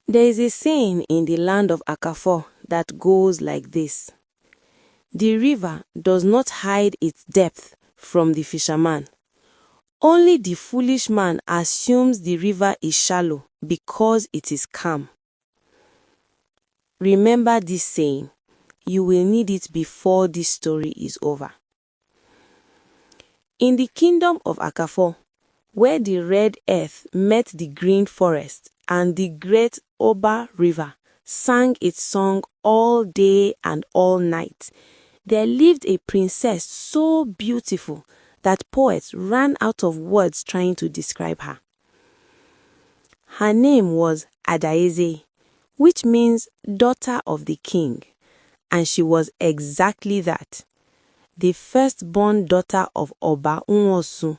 There is a saying in the land of Akafo that goes like this: the river does not hide its depth from the fisherman. Only the foolish man assumes the river is shallow because it is calm. Remember this saying. You will need it before this story is over. In the kingdom of Akafo, where the red earth met the green forest and the great Oba River sang its song all day and all night, there lived a princess so beautiful that poets ran out of words trying to describe her. Her name was Adaeze, which means daughter of the king, and she was exactly that, the firstborn daughter of Oba Nwosu,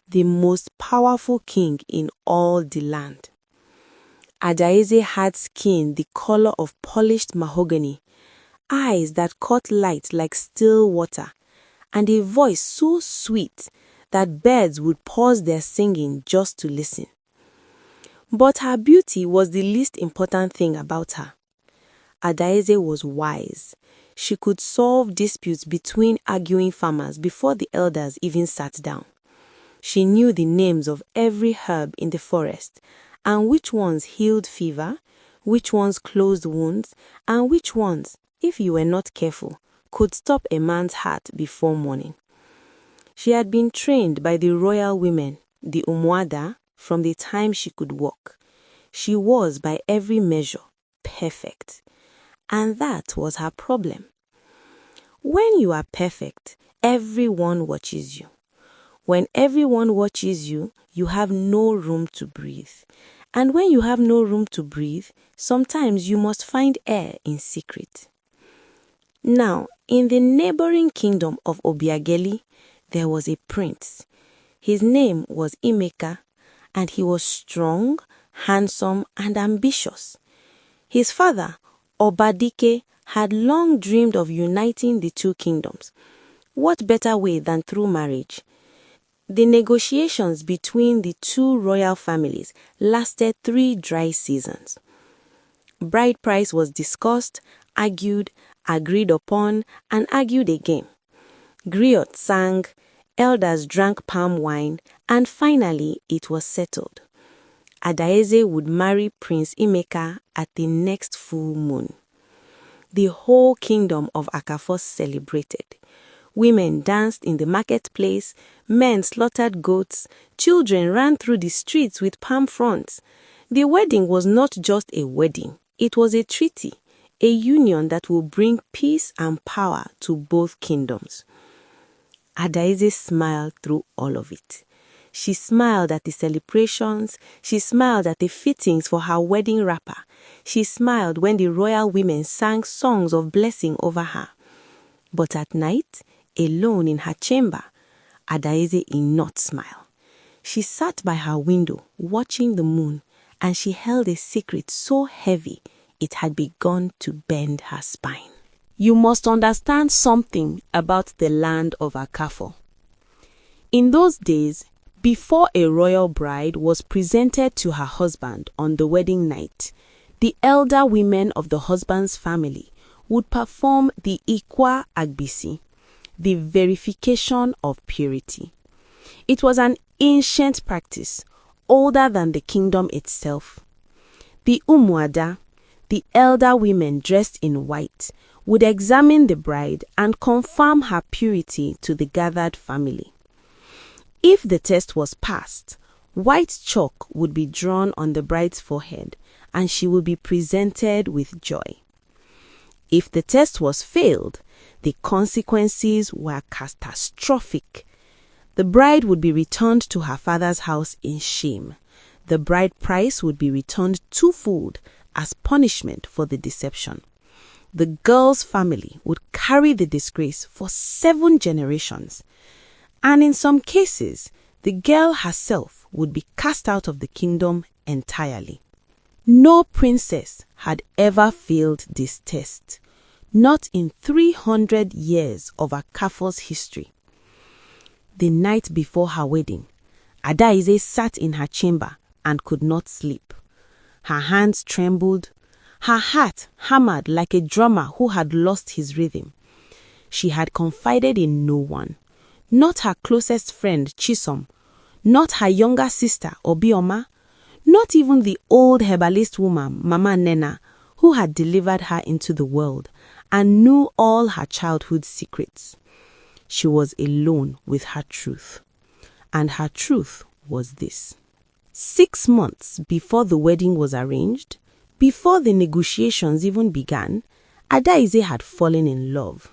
the most powerful king in all the land. Adaeze had skin the color of polished mahogany, eyes that caught light like still water, and a voice so sweet that birds would pause their singing just to listen. But her beauty was the least important thing about her. Adaeze was wise. She could solve disputes between arguing farmers before the elders even sat down. She knew the names of every herb in the forest, and which ones healed fever, which ones closed wounds, and which ones, if you were not careful, could stop a man's heart before morning. She had been trained by the royal women, the Umuada, from the time she could walk. She was, by every measure, perfect. And that was her problem. When you are perfect, everyone watches you. When everyone watches you, you have no room to breathe. And when you have no room to breathe, sometimes you must find air in secret. Now, in the neighboring kingdom of Obiageli, there was a prince. His name was Emeka, and he was strong, handsome, and ambitious. His father, Obadike, had long dreamed of uniting the two kingdoms. What better way than through marriage? The negotiations between the two royal families lasted 3 dry seasons. Bride price was discussed, argued, agreed upon, and argued again. Griot sang, elders drank palm wine, and finally it was settled. Adaeze would marry Prince Emeka at the next full moon. The whole kingdom of Akafo celebrated. Women danced in the marketplace, men slaughtered goats, children ran through the streets with palm fronds. The wedding was not just a wedding, it was a treaty, a union that will bring peace and power to both kingdoms. Adaeze smiled through all of it. She smiled at the celebrations, she smiled at the fittings for her wedding wrapper, she smiled when the royal women sang songs of blessing over her. But at night, alone in her chamber, Adaeze did not smile. She sat by her window watching the moon, and she held a secret so heavy it had begun to bend her spine. You must understand something about the land of Akafo. In those days, before a royal bride was presented to her husband on the wedding night, the elder women of the husband's family would perform the Ikwa Agbisi, the verification of purity. It was an ancient practice, older than the kingdom itself. The Umuada, the elder women dressed in white, would examine the bride and confirm her purity to the gathered family. If the test was passed, white chalk would be drawn on the bride's forehead and she would be presented with joy. If the test was failed, the consequences were catastrophic. The bride would be returned to her father's house in shame. The bride price would be returned twofold as punishment for the deception. The girl's family would carry the disgrace for 7 generations. And in some cases, the girl herself would be cast out of the kingdom entirely. No princess had ever failed this test, not in 300 years of Akafo's history. The night before her wedding, Adaeze sat in her chamber and could not sleep. Her hands trembled. Her heart hammered like a drummer who had lost his rhythm. She had confided in no one. Not her closest friend, Chisom. Not her younger sister, Obioma. Not even the old herbalist woman, Mama Nena, who had delivered her into the world and knew all her childhood secrets. She was alone with her truth. And her truth was this. 6 months before the wedding was arranged, before the negotiations even began, Adaize had fallen in love.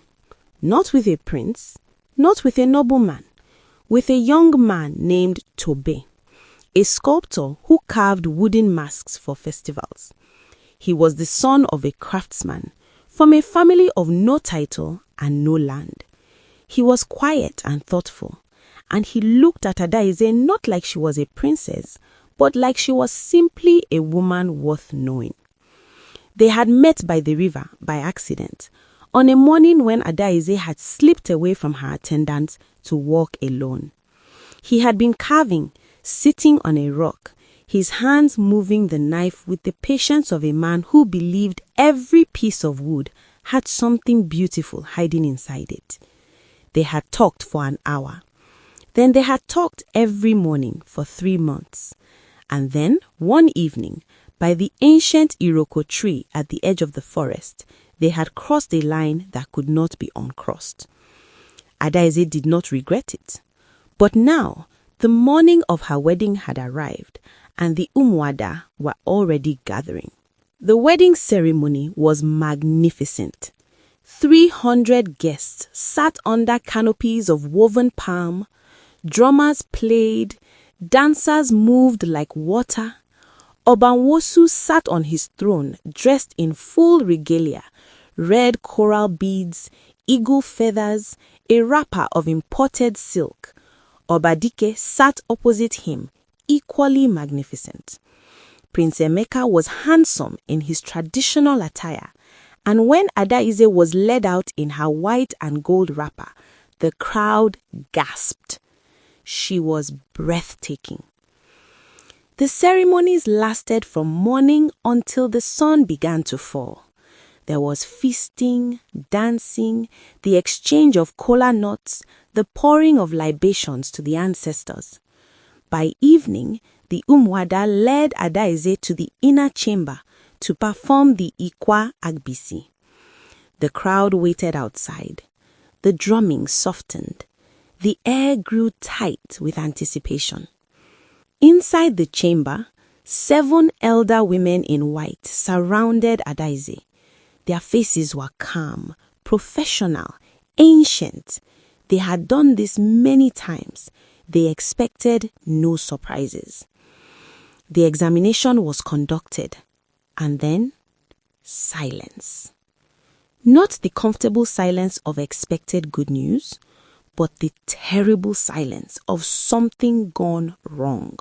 Not with a prince, not with a nobleman, with a young man named Tobe, a sculptor who carved wooden masks for festivals. He was the son of a craftsman from a family of no title and no land. He was quiet and thoughtful, and he looked at Adaize not like she was a princess, but like she was simply a woman worth knowing. They had met by the river by accident, on a morning when Adaize had slipped away from her attendant to walk alone. He had been carving, sitting on a rock, his hands moving the knife with the patience of a man who believed every piece of wood had something beautiful hiding inside it. They had talked for an hour. Then they had talked every morning for 3 months. And then, one evening, by the ancient Iroko tree at the edge of the forest, they had crossed a line that could not be uncrossed. Adaize did not regret it. But now, the morning of her wedding had arrived, and the Umuada were already gathering. The wedding ceremony was magnificent. 300 guests sat under canopies of woven palm, drummers played, dancers moved like water. Obanwosu sat on his throne dressed in full regalia, red coral beads, eagle feathers, a wrapper of imported silk. Obadike sat opposite him, equally magnificent. Prince Emeka was handsome in his traditional attire, and when Adaize was led out in her white and gold wrapper, the crowd gasped. She was breathtaking. The ceremonies lasted from morning until the sun began to fall. There was feasting, dancing, the exchange of kola nuts, the pouring of libations to the ancestors. By evening, the Umwada led Adaize to the inner chamber to perform the Ikwa Agbisi. The crowd waited outside. The drumming softened. The air grew tight with anticipation. Inside the chamber, 7 elder women in white surrounded Adaize. Their faces were calm, professional, ancient. They had done this many times. They expected no surprises. The examination was conducted, and then silence. Not the comfortable silence of expected good news, but the terrible silence of something gone wrong.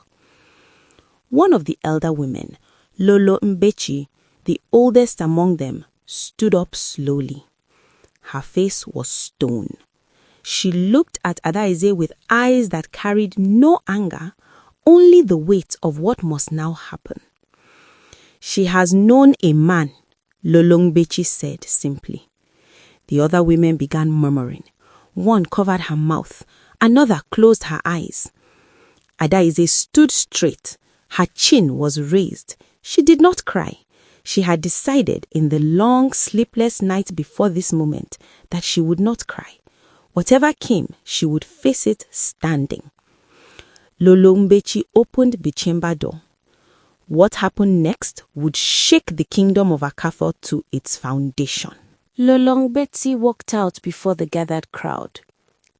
One of the elder women, Lolo Mbechi, the oldest among them, stood up slowly. Her face was stone. She looked at Adaize with eyes that carried no anger, only the weight of what must now happen. She has known a man, Lolo Mbechi said simply. The other women began murmuring. One covered her mouth, another closed her eyes. Adaize stood straight. Her chin was raised. She did not cry. She had decided in the long, sleepless night before this moment that she would not cry. Whatever came, she would face it standing. Lolo Mbechi opened the chamber door. What happened next would shake the kingdom of Akafo to its foundation. Lolo Mbechi walked out before the gathered crowd.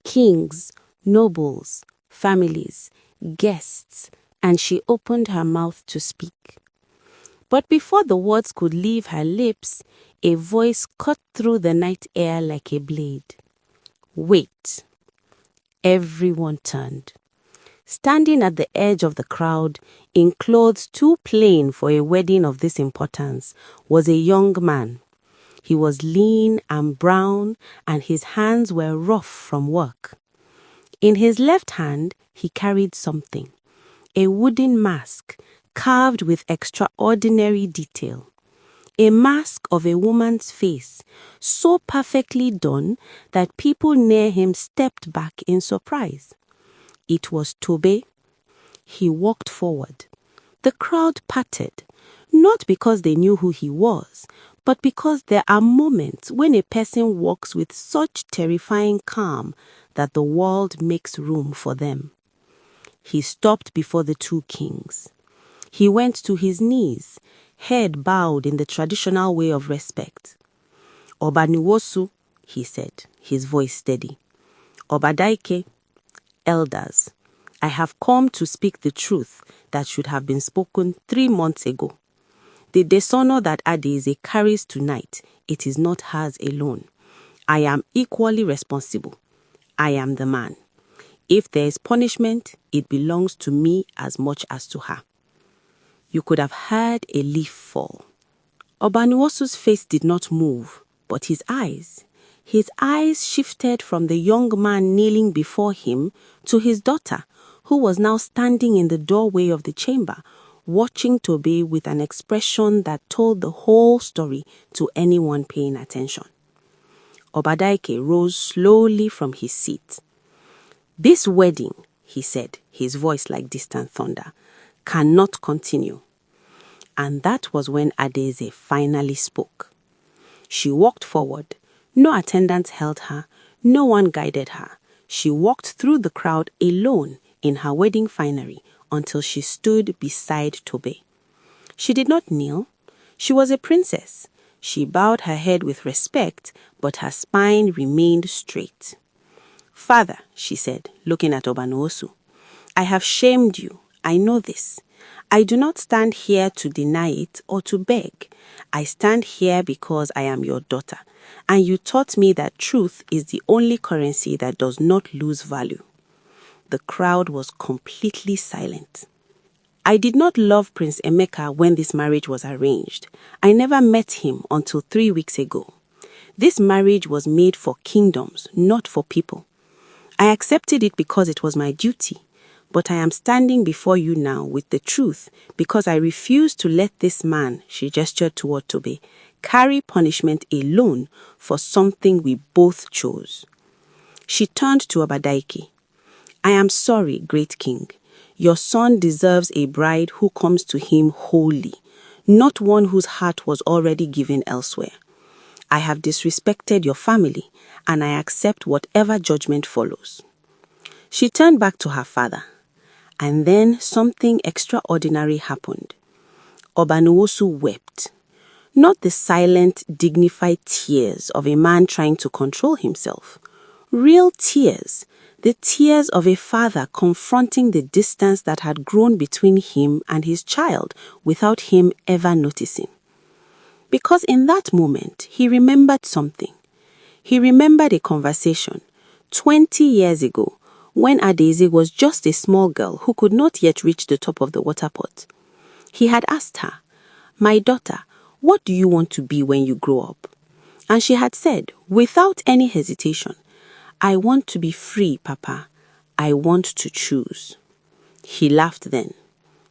Kings, nobles, families, guests, and she opened her mouth to speak. But before the words could leave her lips, a voice cut through the night air like a blade. Wait. Everyone turned. Standing at the edge of the crowd, in clothes too plain for a wedding of this importance, was a young man. He was lean and brown, and his hands were rough from work. In his left hand, he carried something, a wooden mask carved with extraordinary detail. A mask of a woman's face, so perfectly done that people near him stepped back in surprise. It was Tobe. He walked forward. The crowd parted, not because they knew who he was, but because there are moments when a person walks with such terrifying calm that the world makes room for them. He stopped before the two kings. He went to his knees, head bowed in the traditional way of respect. Obaniwosu, he said, his voice steady. Obadaike, elders, I have come to speak the truth that should have been spoken 3 months ago. The dishonor that Adaeze carries tonight, it is not hers alone. I am equally responsible. I am the man. If there is punishment, it belongs to me as much as to her. You could have heard a leaf fall. Obaniwosu's face did not move, but his eyes shifted from the young man kneeling before him to his daughter, who was now standing in the doorway of the chamber, watching Tobe with an expression that told the whole story to anyone paying attention. Obadaike rose slowly from his seat. This wedding, he said, his voice like distant thunder, cannot continue. And that was when Adaeze finally spoke. She walked forward. No attendants held her. No one guided her. She walked through the crowd alone in her wedding finery until she stood beside Tobe. She did not kneel. She was a princess. She bowed her head with respect, but her spine remained straight. Father, she said, looking at Obaniwosu, I have shamed you. I know this. I do not stand here to deny it or to beg. I stand here because I am your daughter, and you taught me that truth is the only currency that does not lose value. The crowd was completely silent. I did not love Prince Emeka when this marriage was arranged. I never met him until 3 weeks ago. This marriage was made for kingdoms, not for people. I accepted it because it was my duty, but I am standing before you now with the truth because I refuse to let this man, she gestured toward Tobe, carry punishment alone for something we both chose. She turned to Obadaike. I am sorry, great king. Your son deserves a bride who comes to him wholly, not one whose heart was already given elsewhere. I have disrespected your family, and I accept whatever judgment follows. She turned back to her father, and then something extraordinary happened. Obaniwosu wept. Not the silent, dignified tears of a man trying to control himself. Real tears, the tears of a father confronting the distance that had grown between him and his child without him ever noticing. Because in that moment, he remembered something. He remembered a conversation 20 years ago when Adaeze was just a small girl who could not yet reach the top of the water pot. He had asked her, "My daughter, what do you want to be when you grow up?" And she had said, without any hesitation, "I want to be free, Papa. I want to choose." He laughed then.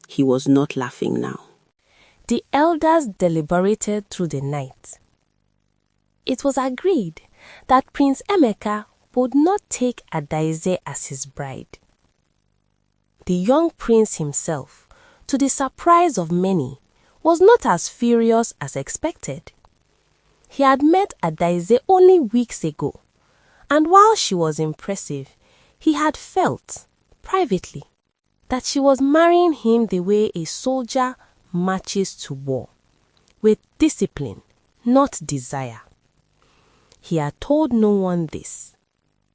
He was not laughing now. The elders deliberated through the night. It was agreed that Prince Emeka would not take Adaeze as his bride. The young prince himself, to the surprise of many, was not as furious as expected. He had met Adaeze only weeks ago, and while she was impressive, he had felt, privately, that she was marrying him the way a soldier marches to war, with discipline, not desire. He had told no one this,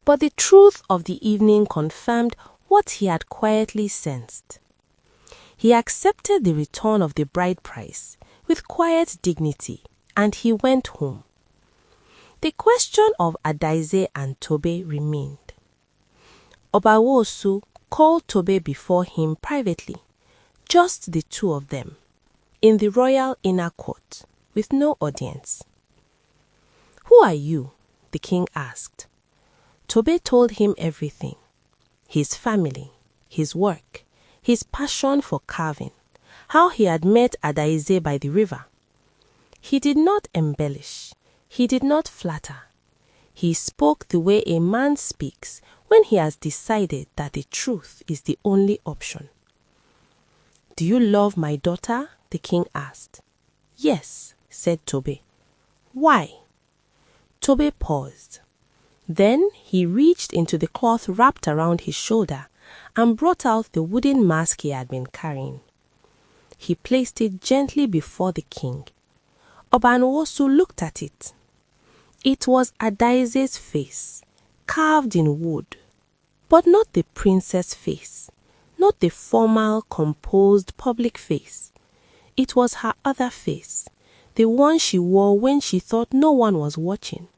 but the truth of the evening confirmed what he had quietly sensed. He accepted the return of the bride price with quiet dignity, and he went home. The question of Adaeze and Tobe remained. Obawosu called Tobe before him privately, just the two of them, in the royal inner court, with no audience. "Who are you?" the king asked. Tobe told him everything. His family, his work, his passion for carving, how he had met Adaeze by the river. He did not embellish. He did not flatter. He spoke the way a man speaks when he has decided that the truth is the only option. "Do you love my daughter?" the king asked. "Yes," said Tobe. "Why?" Tobe paused. Then he reached into the cloth wrapped around his shoulder and brought out the wooden mask he had been carrying. He placed it gently before the king. Obanwosu looked at it. It was Adaeze's face, carved in wood, but not the princess face, not the formal, composed public face. It was her other face, the one she wore when she thought no one was watching.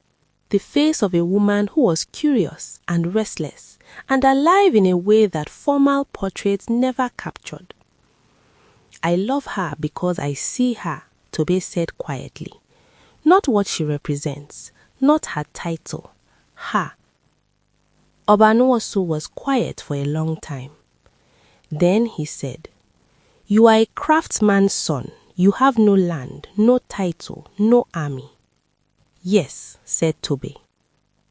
The face of a woman who was curious and restless and alive in a way that formal portraits never captured. "I love her because I see her," Tobe said quietly. "Not what she represents, not her title, her." Obanwosu was quiet for a long time. Then he said, "You are a craftsman's son. You have no land, no title, no army." "Yes," said Tobe.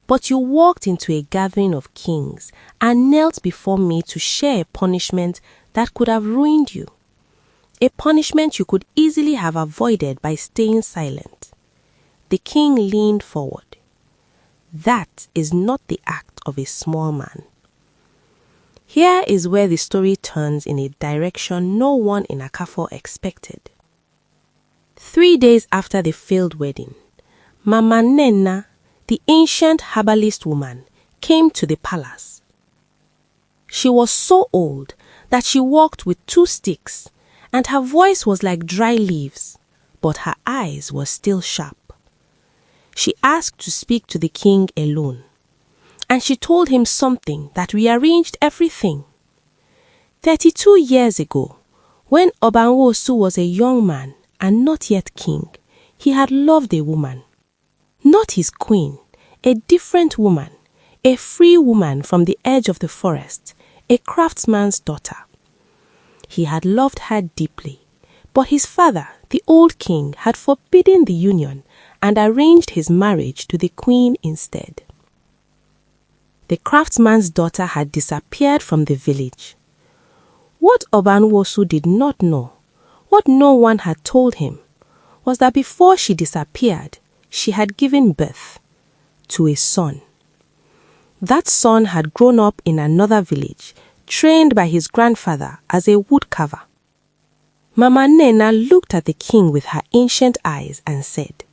"But you walked into a gathering of kings and knelt before me to share a punishment that could have ruined you. A punishment you could easily have avoided by staying silent." The king leaned forward. "That is not the act of a small man." Here is where the story turns in a direction no one in Akafo expected. 3 days after the failed wedding, Mama Nenna, the ancient herbalist woman, came to the palace. She was so old that she walked with 2 sticks, and her voice was like dry leaves, but her eyes were still sharp. She asked to speak to the king alone, and she told him something that rearranged everything. 32 years ago, when Obanwosu was a young man and not yet king, he had loved a woman. Not his queen, a different woman, a free woman from the edge of the forest, a craftsman's daughter. He had loved her deeply, but his father, the old king, had forbidden the union and arranged his marriage to the queen instead. The craftsman's daughter had disappeared from the village. What Obanwosu did not know, what no one had told him, was that before she disappeared, she had given birth to a son. That son had grown up in another village, trained by his grandfather as a woodcarver. Mama Nena looked at the king with her ancient eyes and said,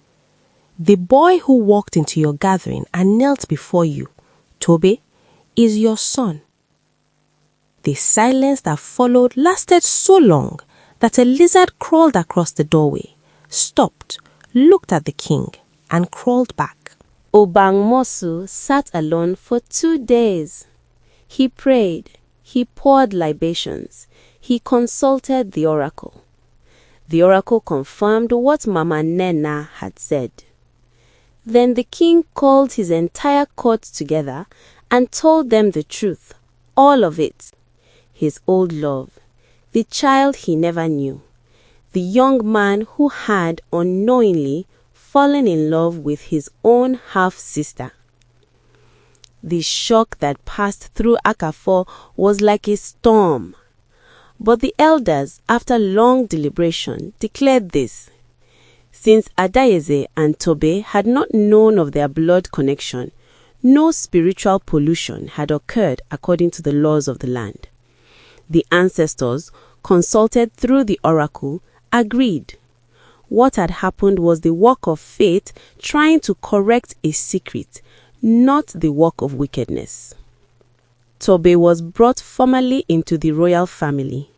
"The boy who walked into your gathering and knelt before you, Tobe, is your son." The silence that followed lasted so long that a lizard crawled across the doorway, stopped, looked at the king, and crawled back. Obangmosu sat alone for 2 days. He prayed, he poured libations, he consulted the oracle. The oracle confirmed what Mama Nena had said. Then the king called his entire court together and told them the truth, all of it. His old love, the child he never knew, the young man who had unknowingly fallen in love with his own half-sister. The shock that passed through Akafo was like a storm. But the elders, after long deliberation, declared this. Since Adaeze and Tobe had not known of their blood connection, no spiritual pollution had occurred according to the laws of the land. The ancestors, consulted through the oracle, agreed. What had happened was the work of faith trying to correct a secret, not the work of wickedness. Tobe was brought formally into the royal family.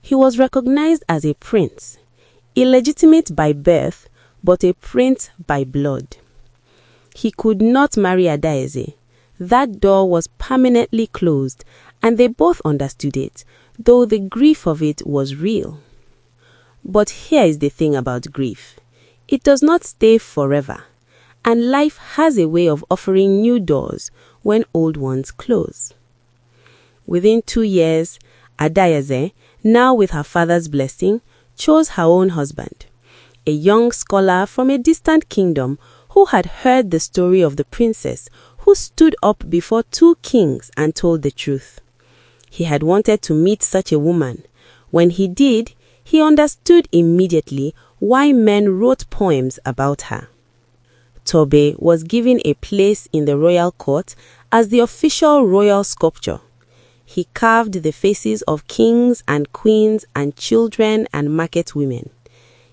He was recognized as a prince, illegitimate by birth, but a prince by blood. He could not marry Adaeze. That door was permanently closed, and they both understood it, though the grief of it was real. But here is the thing about grief. It does not stay forever, and life has a way of offering new doors when old ones close. Within 2 years, Adaeze, now with her father's blessing, chose her own husband, a young scholar from a distant kingdom who had heard the story of the princess who stood up before 2 kings and told the truth. He had wanted to meet such a woman. When he did, he understood immediately why men wrote poems about her. Tobe was given a place in the royal court as the official royal sculptor. He carved the faces of kings and queens and children and market women.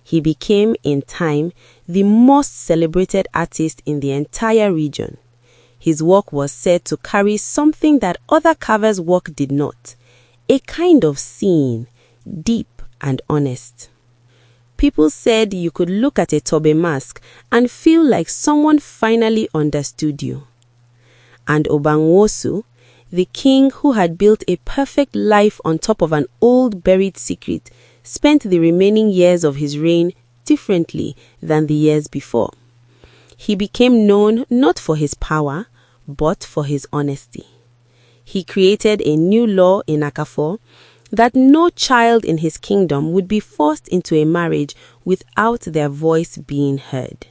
He became, in time, the most celebrated artist in the entire region. His work was said to carry something that other carvers' work did not, a kind of seeing, deep and honest. People said you could look at a Tobe mask and feel like someone finally understood you. And Obanwosu, the king who had built a perfect life on top of an old buried secret, spent the remaining years of his reign differently than the years before. He became known not for his power, but for his honesty. He created a new law in Akafo that no child in his kingdom would be forced into a marriage without their voice being heard.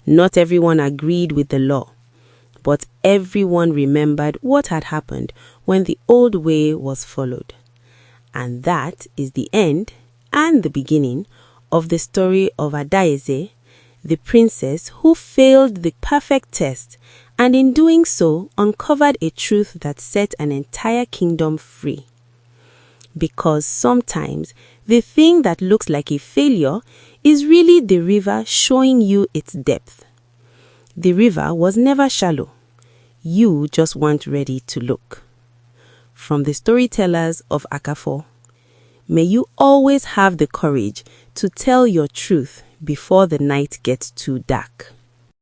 Not everyone agreed with the law, but everyone remembered what had happened when the old way was followed. And that is the end and the beginning of the story of Adaeze, the princess who failed the perfect test and in doing so uncovered a truth that set an entire kingdom free. Because sometimes the thing that looks like a failure is really the river showing you its depth. The river was never shallow. You just weren't ready to look. From the storytellers of Akafo, may you always have the courage to tell your truth before the night gets too dark.